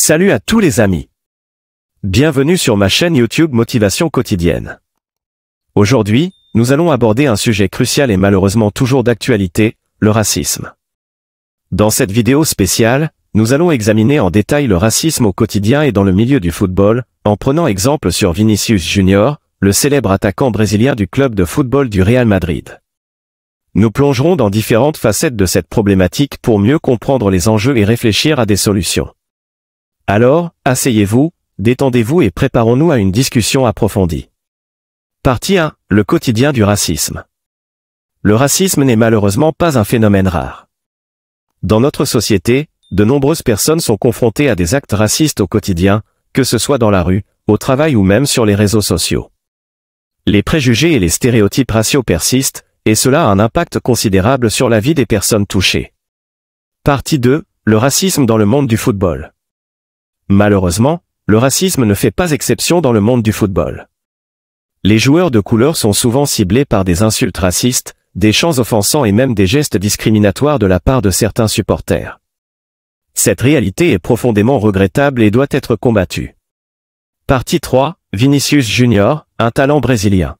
Salut à tous les amis. Bienvenue sur ma chaîne YouTube Motivation Quotidienne. Aujourd'hui, nous allons aborder un sujet crucial et malheureusement toujours d'actualité, le racisme. Dans cette vidéo spéciale, nous allons examiner en détail le racisme au quotidien et dans le milieu du football, en prenant exemple sur Vinicius Junior, le célèbre attaquant brésilien du club de football du Real Madrid. Nous plongerons dans différentes facettes de cette problématique pour mieux comprendre les enjeux et réfléchir à des solutions. Alors, asseyez-vous, détendez-vous et préparons-nous à une discussion approfondie. Partie 1. Le quotidien du racisme. Le racisme n'est malheureusement pas un phénomène rare. Dans notre société, de nombreuses personnes sont confrontées à des actes racistes au quotidien, que ce soit dans la rue, au travail ou même sur les réseaux sociaux. Les préjugés et les stéréotypes raciaux persistent, et cela a un impact considérable sur la vie des personnes touchées. Partie 2. Le racisme dans le monde du football. Malheureusement, le racisme ne fait pas exception dans le monde du football. Les joueurs de couleur sont souvent ciblés par des insultes racistes, des chants offensants et même des gestes discriminatoires de la part de certains supporters. Cette réalité est profondément regrettable et doit être combattue. Partie 3. Vinicius Junior, un talent brésilien.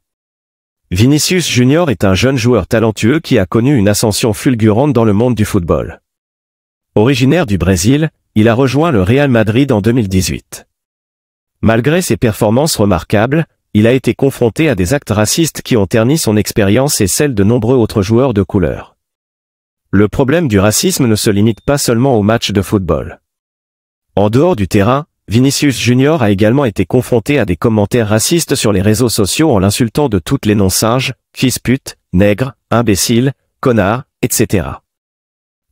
Vinicius Junior est un jeune joueur talentueux qui a connu une ascension fulgurante dans le monde du football. Originaire du Brésil, il a rejoint le Real Madrid en 2018. Malgré ses performances remarquables, il a été confronté à des actes racistes qui ont terni son expérience et celle de nombreux autres joueurs de couleur. Le problème du racisme ne se limite pas seulement aux matchs de football. En dehors du terrain, Vinicius Junior a également été confronté à des commentaires racistes sur les réseaux sociaux en l'insultant de toutes les noms singes, fils pute, nègre, imbécile, connard, etc.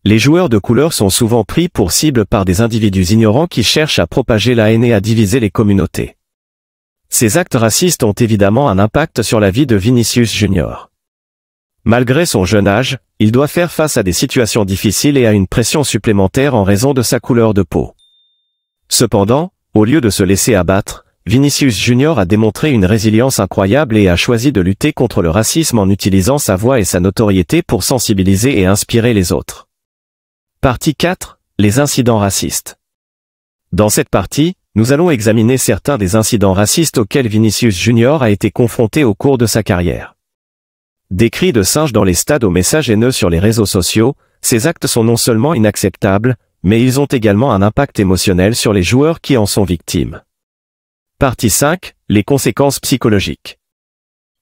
Les joueurs de couleur sont souvent pris pour cible par des individus ignorants qui cherchent à propager la haine et à diviser les communautés. Ces actes racistes ont évidemment un impact sur la vie de Vinicius Junior. Malgré son jeune âge, il doit faire face à des situations difficiles et à une pression supplémentaire en raison de sa couleur de peau. Cependant, au lieu de se laisser abattre, Vinicius Junior a démontré une résilience incroyable et a choisi de lutter contre le racisme en utilisant sa voix et sa notoriété pour sensibiliser et inspirer les autres. Partie 4. Les incidents racistes. Dans cette partie, nous allons examiner certains des incidents racistes auxquels Vinicius Junior a été confronté au cours de sa carrière. Des cris de singes dans les stades aux messages haineux sur les réseaux sociaux, ces actes sont non seulement inacceptables, mais ils ont également un impact émotionnel sur les joueurs qui en sont victimes. Partie 5. Les conséquences psychologiques.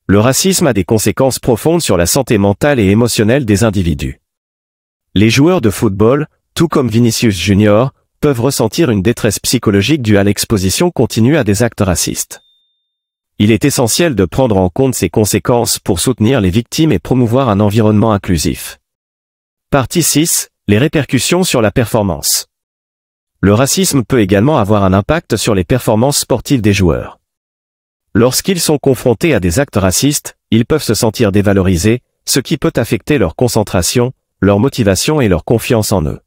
Le racisme a des conséquences profondes sur la santé mentale et émotionnelle des individus. Les joueurs de football, tout comme Vinicius Junior, peuvent ressentir une détresse psychologique due à l'exposition continue à des actes racistes. Il est essentiel de prendre en compte ces conséquences pour soutenir les victimes et promouvoir un environnement inclusif. Partie 6. Les répercussions sur la performance. Le racisme peut également avoir un impact sur les performances sportives des joueurs. Lorsqu'ils sont confrontés à des actes racistes, ils peuvent se sentir dévalorisés, ce qui peut affecter leur concentration, leur motivation et leur confiance en eux.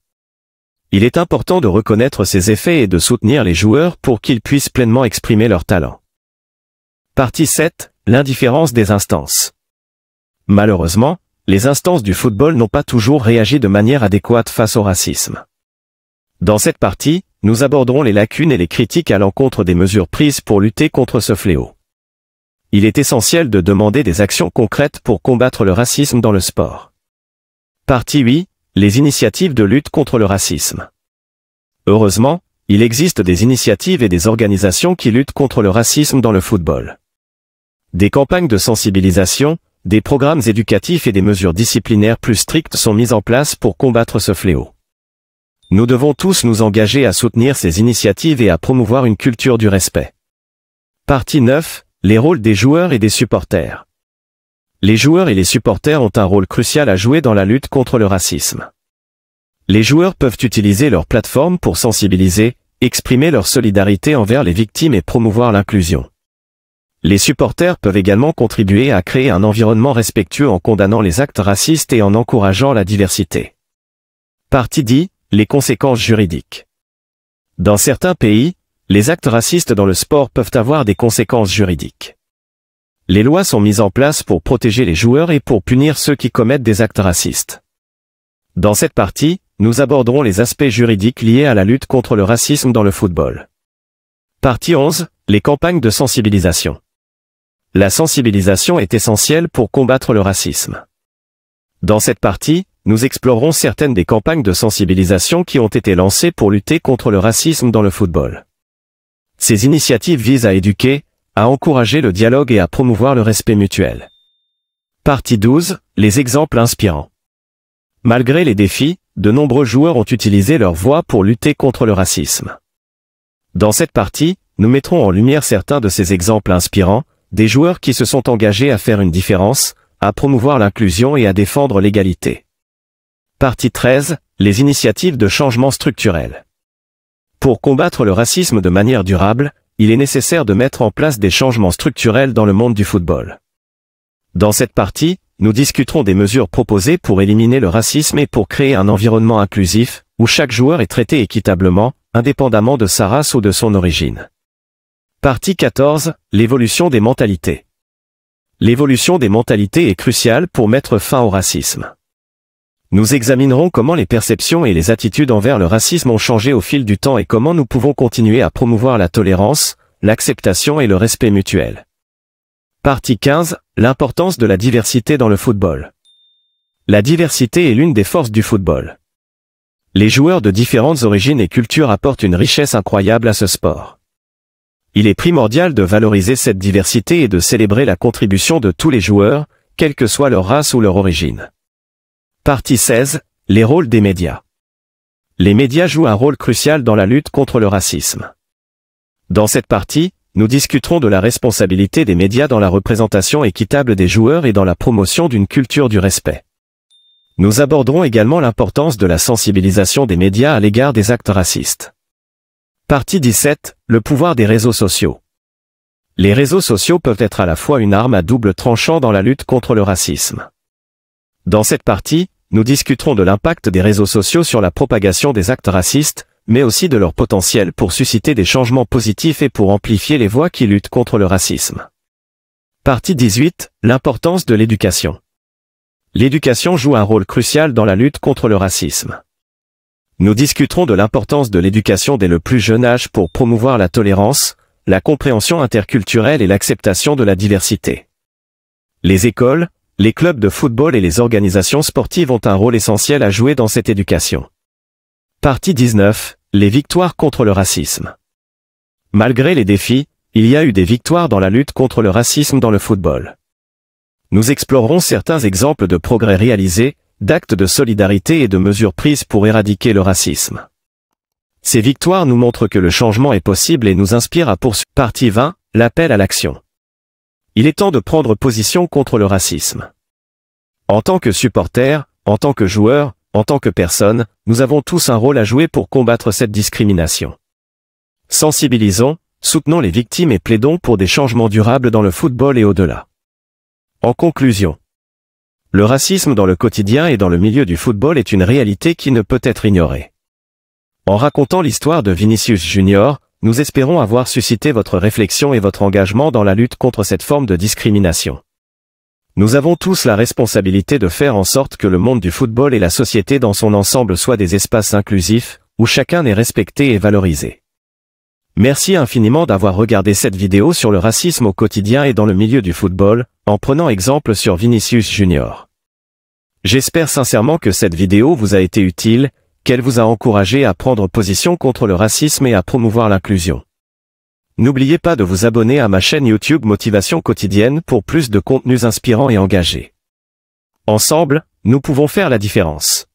Il est important de reconnaître ces effets et de soutenir les joueurs pour qu'ils puissent pleinement exprimer leur talent. Partie 7. L'indifférence des instances. Malheureusement, les instances du football n'ont pas toujours réagi de manière adéquate face au racisme. Dans cette partie, nous aborderons les lacunes et les critiques à l'encontre des mesures prises pour lutter contre ce fléau. Il est essentiel de demander des actions concrètes pour combattre le racisme dans le sport. Partie 8. Les initiatives de lutte contre le racisme. Heureusement, il existe des initiatives et des organisations qui luttent contre le racisme dans le football. Des campagnes de sensibilisation, des programmes éducatifs et des mesures disciplinaires plus strictes sont mises en place pour combattre ce fléau. Nous devons tous nous engager à soutenir ces initiatives et à promouvoir une culture du respect. Partie 9. Les rôles des joueurs et des supporters. Les joueurs et les supporters ont un rôle crucial à jouer dans la lutte contre le racisme. Les joueurs peuvent utiliser leur plateforme pour sensibiliser, exprimer leur solidarité envers les victimes et promouvoir l'inclusion. Les supporters peuvent également contribuer à créer un environnement respectueux en condamnant les actes racistes et en encourageant la diversité. Partie 10. Les conséquences juridiques. Dans certains pays, les actes racistes dans le sport peuvent avoir des conséquences juridiques. Les lois sont mises en place pour protéger les joueurs et pour punir ceux qui commettent des actes racistes. Dans cette partie, nous aborderons les aspects juridiques liés à la lutte contre le racisme dans le football. Partie 11, les campagnes de sensibilisation. La sensibilisation est essentielle pour combattre le racisme. Dans cette partie, nous explorerons certaines des campagnes de sensibilisation qui ont été lancées pour lutter contre le racisme dans le football. Ces initiatives visent à éduquer, à encourager le dialogue et à promouvoir le respect mutuel. Partie 12, les exemples inspirants. Malgré les défis, de nombreux joueurs ont utilisé leur voix pour lutter contre le racisme. Dans cette partie, nous mettrons en lumière certains de ces exemples inspirants, des joueurs qui se sont engagés à faire une différence, à promouvoir l'inclusion et à défendre l'égalité. Partie 13, les initiatives de changement structurel. Pour combattre le racisme de manière durable, il est nécessaire de mettre en place des changements structurels dans le monde du football. Dans cette partie, nous discuterons des mesures proposées pour éliminer le racisme et pour créer un environnement inclusif, où chaque joueur est traité équitablement, indépendamment de sa race ou de son origine. Partie 14, l'évolution des mentalités. L'évolution des mentalités est cruciale pour mettre fin au racisme. Nous examinerons comment les perceptions et les attitudes envers le racisme ont changé au fil du temps et comment nous pouvons continuer à promouvoir la tolérance, l'acceptation et le respect mutuel. Partie 15, l'importance de la diversité dans le football. La diversité est l'une des forces du football. Les joueurs de différentes origines et cultures apportent une richesse incroyable à ce sport. Il est primordial de valoriser cette diversité et de célébrer la contribution de tous les joueurs, quelle que soit leur race ou leur origine. Partie 16, les rôles des médias. Les médias jouent un rôle crucial dans la lutte contre le racisme. Dans cette partie, nous discuterons de la responsabilité des médias dans la représentation équitable des joueurs et dans la promotion d'une culture du respect. Nous aborderons également l'importance de la sensibilisation des médias à l'égard des actes racistes. Partie 17, le pouvoir des réseaux sociaux. Les réseaux sociaux peuvent être à la fois une arme à double tranchant dans la lutte contre le racisme. Dans cette partie, nous discuterons de l'impact des réseaux sociaux sur la propagation des actes racistes, mais aussi de leur potentiel pour susciter des changements positifs et pour amplifier les voix qui luttent contre le racisme. Partie 18, l'importance de l'éducation. L'éducation joue un rôle crucial dans la lutte contre le racisme. Nous discuterons de l'importance de l'éducation dès le plus jeune âge pour promouvoir la tolérance, la compréhension interculturelle et l'acceptation de la diversité. Les écoles, les clubs de football et les organisations sportives ont un rôle essentiel à jouer dans cette éducation. Partie 19, les victoires contre le racisme. Malgré les défis, il y a eu des victoires dans la lutte contre le racisme dans le football. Nous explorerons certains exemples de progrès réalisés, d'actes de solidarité et de mesures prises pour éradiquer le racisme. Ces victoires nous montrent que le changement est possible et nous inspirent à poursuivre. Partie 20, l'appel à l'action. Il est temps de prendre position contre le racisme. En tant que supporters, en tant que joueurs, en tant que personnes, nous avons tous un rôle à jouer pour combattre cette discrimination. Sensibilisons, soutenons les victimes et plaidons pour des changements durables dans le football et au-delà. En conclusion, le racisme dans le quotidien et dans le milieu du football est une réalité qui ne peut être ignorée. En racontant l'histoire de Vinicius Junior, nous espérons avoir suscité votre réflexion et votre engagement dans la lutte contre cette forme de discrimination. Nous avons tous la responsabilité de faire en sorte que le monde du football et la société dans son ensemble soient des espaces inclusifs, où chacun est respecté et valorisé. Merci infiniment d'avoir regardé cette vidéo sur le racisme au quotidien et dans le milieu du football, en prenant exemple sur Vinicius Junior. J'espère sincèrement que cette vidéo vous a été utile, qu'elle vous a encouragé à prendre position contre le racisme et à promouvoir l'inclusion. N'oubliez pas de vous abonner à ma chaîne YouTube Motivation Quotidienne pour plus de contenus inspirants et engagés. Ensemble, nous pouvons faire la différence.